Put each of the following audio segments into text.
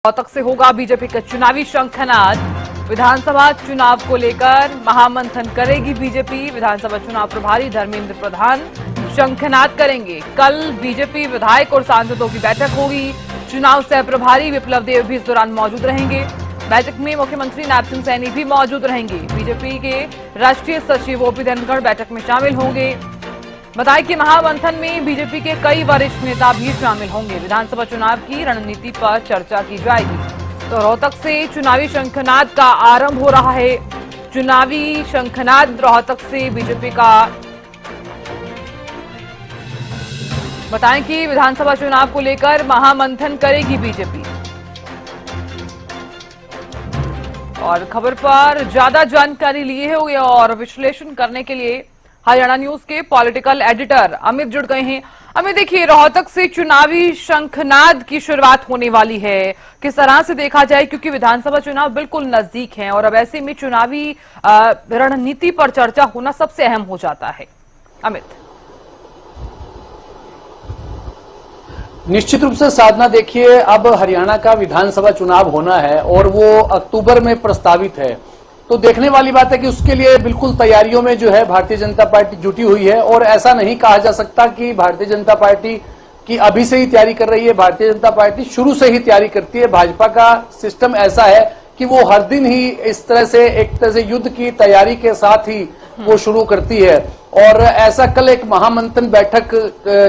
रोहतक से होगा बीजेपी का चुनावी शंखनाद। विधानसभा चुनाव को लेकर महामंथन करेगी बीजेपी। विधानसभा चुनाव प्रभारी धर्मेंद्र प्रधान शंखनाद करेंगे। कल बीजेपी विधायक और सांसदों की बैठक होगी। चुनाव सह प्रभारी विप्लव देव भी इस दौरान मौजूद रहेंगे। बैठक में मुख्यमंत्री नायब सिंह सैनी भी मौजूद रहेंगे। बीजेपी के राष्ट्रीय सचिव ओपी धनखड़ बैठक में शामिल होंगे। बताएं कि महामंथन में बीजेपी के कई वरिष्ठ नेता भी शामिल होंगे। विधानसभा चुनाव की रणनीति पर चर्चा की जाएगी। तो रोहतक से चुनावी शंखनाद का आरंभ हो रहा है। चुनावी शंखनाद रोहतक से बीजेपी का। बताएं कि विधानसभा चुनाव को लेकर महामंथन करेगी बीजेपी। और खबर पर ज्यादा जानकारी लिए हुए और विश्लेषण करने के लिए हरियाणा न्यूज के पॉलिटिकल एडिटर अमित जुड़ गए हैं। अमित, देखिए, रोहतक से चुनावी शंखनाद की शुरुआत होने वाली है। किस तरह से देखा जाए, क्योंकि विधानसभा चुनाव बिल्कुल नजदीक हैं और अब ऐसे में चुनावी रणनीति पर चर्चा होना सबसे अहम हो जाता है। अमित, निश्चित रूप से साधना, देखिए, अब हरियाणा का विधानसभा चुनाव होना है और वो अक्टूबर में प्रस्तावित है। तो देखने वाली बात है कि उसके लिए बिल्कुल तैयारियों में जो है भारतीय जनता पार्टी जुटी हुई है। और ऐसा नहीं कहा जा सकता कि भारतीय जनता पार्टी की अभी से ही तैयारी कर रही है। भारतीय जनता पार्टी शुरू से ही तैयारी करती है। भाजपा का सिस्टम ऐसा है कि वो हर दिन ही इस तरह से एक तरह से युद्ध की तैयारी के साथ ही वो शुरू करती है। और ऐसा कल एक महामंथन बैठक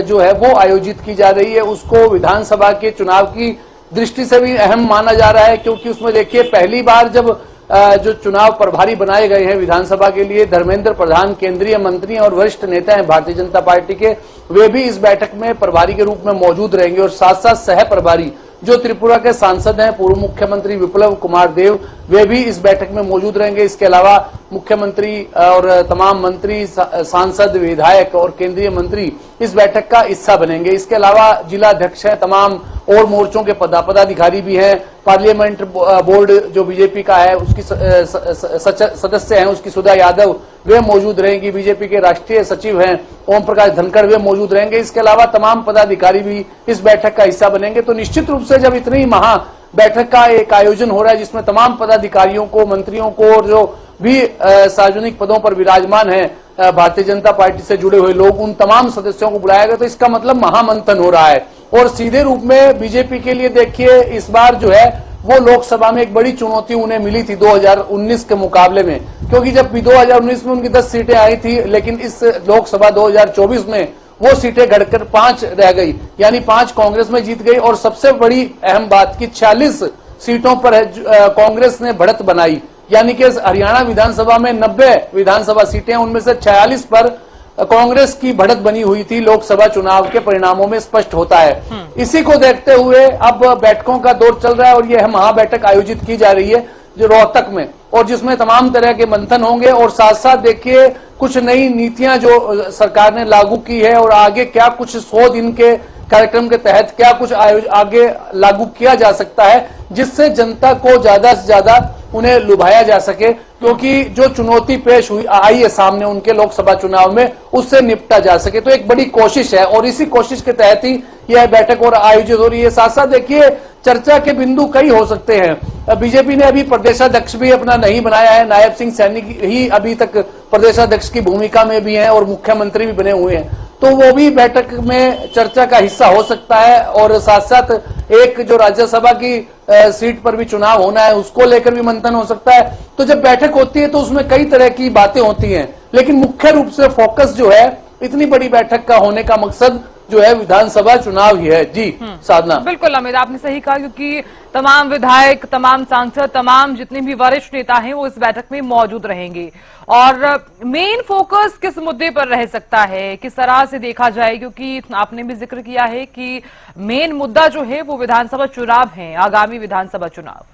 जो है वो आयोजित की जा रही है। उसको विधानसभा के चुनाव की दृष्टि से भी अहम माना जा रहा है, क्योंकि उसमें देखिए, पहली बार जब जो चुनाव प्रभारी बनाए गए हैं विधानसभा के लिए, धर्मेंद्र प्रधान केंद्रीय मंत्री और वरिष्ठ नेता हैं भारतीय जनता पार्टी के, वे भी इस बैठक में प्रभारी के रूप में मौजूद रहेंगे। और साथ साथ सह प्रभारी जो त्रिपुरा के सांसद हैं, पूर्व मुख्यमंत्री विप्लव कुमार देव, वे भी इस बैठक में मौजूद रहेंगे। इसके अलावा मुख्यमंत्री और तमाम मंत्री, सांसद, विधायक और केंद्रीय मंत्री इस बैठक का हिस्सा बनेंगे। इसके अलावा जिला अध्यक्ष हैं, तमाम और मोर्चों के पदाधिकारी भी हैं। पार्लियामेंट बोर्ड जो बीजेपी का है उसकी सदस्य हैं, उसकी सुधा यादव, वे मौजूद रहेंगी। बीजेपी के राष्ट्रीय सचिव हैं ओम प्रकाश धनखड़, वे मौजूद रहेंगे। इसके अलावा तमाम पदाधिकारी भी इस बैठक का हिस्सा बनेंगे। तो निश्चित रूप से जब इतनी महा बैठक का एक आयोजन हो रहा है जिसमें तमाम पदाधिकारियों को, मंत्रियों को और जो भी सार्वजनिक पदों पर विराजमान है भारतीय जनता पार्टी से जुड़े हुए लोग, उन तमाम सदस्यों को बुलाया गया। तो इसका मतलब महामंथन हो रहा है। और सीधे रूप में बीजेपी के लिए देखिए, इस बार जो है वो लोकसभा में एक बड़ी चुनौती उन्हें मिली थी 2019 के मुकाबले में, क्योंकि जब 2019 में उनकी 10 सीटें आई थी, लेकिन इस लोकसभा 2024 में वो सीटें घटकर 5 रह गई, यानी 5 कांग्रेस में जीत गई। और सबसे बड़ी अहम बात कि 46 सीटों पर कांग्रेस ने बढ़त बनाई, यानी कि हरियाणा विधानसभा में 90 विधानसभा सीटें, उनमें से 46 पर कांग्रेस की बढ़त बनी हुई थी। लोकसभा चुनाव के परिणामों में स्पष्ट होता है। इसी को देखते हुए अब बैठकों का दौर चल रहा है और यह महाबैठक आयोजित की जा रही है जो रोहतक में, और जिसमें तमाम तरह के मंथन होंगे। और साथ साथ देखिए, कुछ नई नीतियां जो सरकार ने लागू की है और आगे क्या कुछ 100 दिन के कार्यक्रम के तहत क्या कुछ आगे लागू किया जा सकता है, जिससे जनता को ज्यादा से ज्यादा उन्हें लुभाया जा सके, क्योंकि जो चुनौती पेश हुई आई है सामने उनके लोकसभा चुनाव में, उससे निपटा जा सके। तो एक बड़ी कोशिश है और इसी कोशिश के तहत ही यह बैठक और आयोजित हो रही है। साथ साथ देखिए, चर्चा के बिंदु कई हो सकते हैं। बीजेपी ने अभी प्रदेशाध्यक्ष भी अपना नहीं बनाया है। नायब सिंह सैनी ही अभी तक प्रदेशाध्यक्ष की भूमिका में भी हैं और मुख्यमंत्री भी बने हुए हैं, तो वो भी बैठक में चर्चा का हिस्सा हो सकता है। और साथ साथ एक जो राज्यसभा की सीट पर भी चुनाव होना है, उसको लेकर भी मंथन हो सकता है। तो जब बैठक होती है तो उसमें कई तरह की बातें होती हैं, लेकिन मुख्य रूप से फोकस जो है इतनी बड़ी बैठक का होने का मकसद जो है विधानसभा चुनाव ही है। जी साधना, बिल्कुल अमित, आपने सही कहा, क्योंकि तमाम विधायक, तमाम सांसद, तमाम जितने भी वरिष्ठ नेता हैं वो इस बैठक में मौजूद रहेंगे। और मेन फोकस किस मुद्दे पर रह सकता है, किस तरह से देखा जाए, क्योंकि आपने भी जिक्र किया है कि मेन मुद्दा जो है वो विधानसभा चुनाव है, आगामी विधानसभा चुनाव।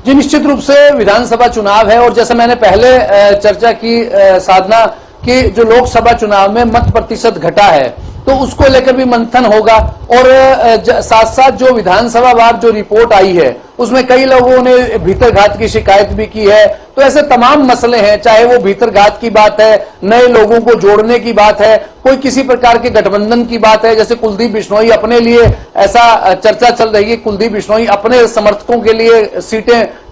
जी, निश्चित रूप से विधानसभा चुनाव है। और जैसे मैंने पहले चर्चा की साधना कि जो लोकसभा चुनाव में मत प्रतिशत घटा है, तो उसको लेकर भी मंथन होगा। और साथ साथ जो विधानसभा वार जो रिपोर्ट आई है उसमें कई लोगों ने भीतरघात की शिकायत भी की है। तो ऐसे तमाम मसले हैं, चाहे वो भीतरघात की बात है, नए लोगों को जोड़ने की बात है, कोई किसी प्रकार के गठबंधन की बात है। जैसे कुलदीप बिश्नोई अपने लिए ऐसा चर्चा चल रही है, कुलदीप बिश्नोई अपने समर्थकों के लिए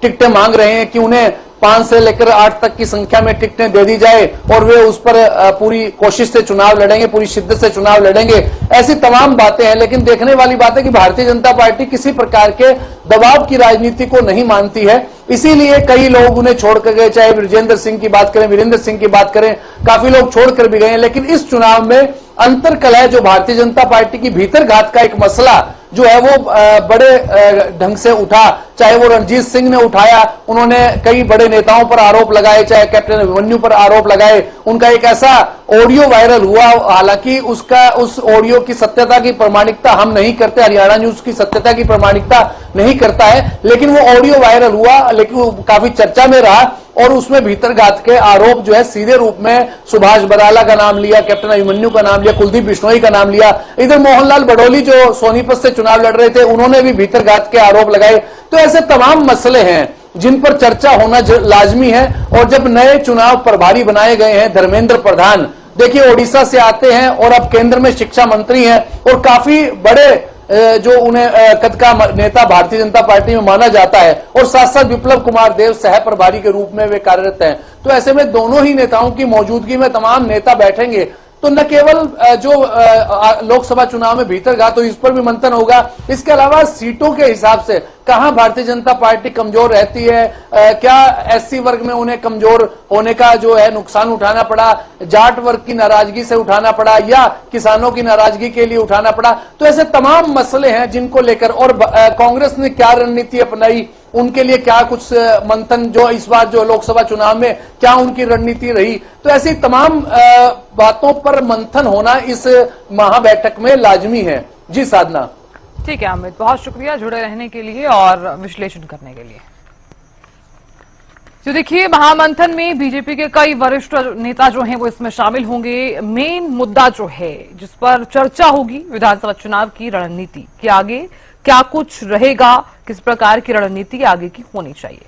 टिकटें मांग रहे हैं कि उन्हें 5 से लेकर 8 तक की संख्या में टिकटें दे दी जाए और वे उस पर पूरी कोशिश से चुनाव लड़ेंगे, पूरी शिद्दत से चुनाव लड़ेंगे। ऐसी तमाम बातें हैं, लेकिन देखने वाली बात है कि भारतीय जनता पार्टी किसी प्रकार के दबाव की राजनीति को नहीं मानती है। इसीलिए कई लोग उन्हें छोड़कर गए, चाहे विजेंद्र सिंह की बात करें, वीरेंद्र सिंह की बात करें, काफी लोग छोड़कर भी गए हैं। लेकिन इस चुनाव में अंतरकलह जो भारतीय जनता पार्टी की भीतरघात का एक मसला जो है वो बड़े ढंग से उठा, चाहे वो रणजीत सिंह ने उठाया, उन्होंने कई बड़े नेताओं पर आरोप लगाए, चाहे कैप्टन अभिमन्यु पर आरोप लगाए। उनका एक ऐसा ऑडियो वायरल हुआ, हालांकि उस ऑडियो की सत्यता की प्रामाणिकता हम नहीं करते, हरियाणा न्यूज की सत्यता की प्रामाणिकता नहीं करता है, लेकिन वो ऑडियो वायरल हुआ, लेकिन वो काफी चर्चा में रहा और उसमें भीतरघात के आरोप जो है सीधे रूप में सुभाष बराला का नाम लिया, कैप्टन अभिमन्यु का नाम लिया, कुलदीप बिश्नोई का नाम लिया। इधर मोहनलाल बडोली जो सोनीपत से चुनाव लड़ रहे थे, उन्होंने भी भीतरघात के आरोप लगाए। तो ऐसे तमाम मसले हैं जिन पर चर्चा होना लाजमी है। और जब नए चुनाव प्रभारी बनाए गए हैं धर्मेंद्र प्रधान, देखिए ओडिशा से आते हैं और अब केंद्र में शिक्षा मंत्री हैं और काफी बड़े जो उन्हें कद का नेता भारतीय जनता पार्टी में माना जाता है, और साथ साथ विप्लव कुमार देव सह प्रभारी के रूप में वे कार्यरत हैं। तो ऐसे में दोनों ही नेताओं की मौजूदगी में तमाम नेता बैठेंगे तो न केवल जो लोकसभा चुनाव में भीतरघात हो, इस पर भी मंथन होगा। इसके अलावा सीटों के हिसाब से कहां भारतीय जनता पार्टी कमजोर रहती है, क्या एससी वर्ग में उन्हें कमजोर होने का जो है नुकसान उठाना पड़ा, जाट वर्ग की नाराजगी से उठाना पड़ा या किसानों की नाराजगी के लिए उठाना पड़ा। तो ऐसे तमाम मसले हैं जिनको लेकर, और कांग्रेस ने क्या रणनीति अपनाई, उनके लिए क्या कुछ मंथन जो इस बार जो लोकसभा चुनाव में क्या उनकी रणनीति रही। तो ऐसी तमाम बातों पर मंथन होना इस महाबैठक में लाजमी है। जी साधना। ठीक है अमित, बहुत शुक्रिया जुड़े रहने के लिए और विश्लेषण करने के लिए। तो देखिए, महामंथन में बीजेपी के कई वरिष्ठ नेता जो हैं वो इसमें शामिल होंगे। मेन मुद्दा जो है जिस पर चर्चा होगी विधानसभा चुनाव की रणनीति कि आगे क्या कुछ रहेगा, किस प्रकार की रणनीति आगे की होनी चाहिए।